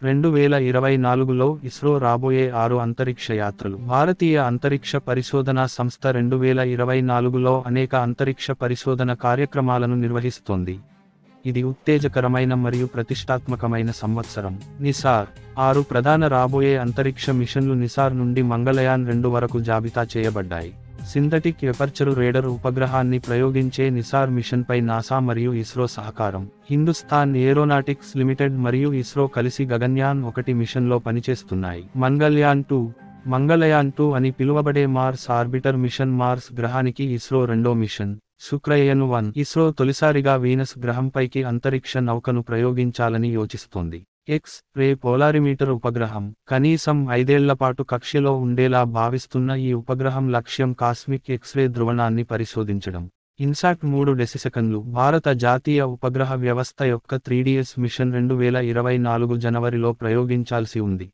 2024లో ఇస్రో రాబోయే 6 అంతరిక్ష యాత్రలు. భారతీయ అంతరిక్ష పరిశోధనా సంస్థ 2024లో అనేక అంతరిక్ష పరిశోధన కార్యక్రమాలను నిర్వహిస్తోంది. ఇది ఉత్తేజకరమైన మరియు ప్రతిష్టాత్మకమైన సంవత్సరం. నిసార్ 6 ప్రధాన రాబోయే అంతరిక్ష మిషన్లు నిసార్ నుండి మంగళయాన్ 2 వరకు జాబితా చేయబడ్డాయి. సింథటిక్ ఎపర్చరు రేడర్ ఉపగ్రహాన్ని ప్రయోగించే నిసార్ మిషన్పై నాసా మరియు ఇస్రో సహకారం. హిందుస్థాన్ ఏరోనాటిక్స్ లిమిటెడ్ మరియు ఇస్రో కలిసి గగన్యాన్ 1 మిషన్లో పనిచేస్తున్నాయి. మంగళయాన్ 2 అని పిలువబడే మార్స్ ఆర్బిటర్ మిషన్ మార్స్ గ్రహానికి ఇస్రో రెండో మిషన్. శుక్రయాన్-1 ఇస్రో తొలిసారిగా వీనస్ గ్రహంపైకి అంతరిక్ష నౌకను ప్రయోగించాలని యోచిస్తోంది. ఎక్స్-రే పోలారిమీటర్ ఉపగ్రహం కనీసం 5 ఏళ్లపాటు కక్ష్యలో ఉండేలా భావిస్తున్న ఈ ఉపగ్రహం లక్ష్యం కాస్మిక్ ఎక్స్-రే ధృవణాన్ని పరిశోధించడం. ఇన్సాట్ 3 డెసిసెకన్లు భారత జాతీయ ఉపగ్రహ వ్యవస్థ యొక్క 3DS మిషన్ 2024 జనవరిలో ప్రయోగించాల్సి ఉంది.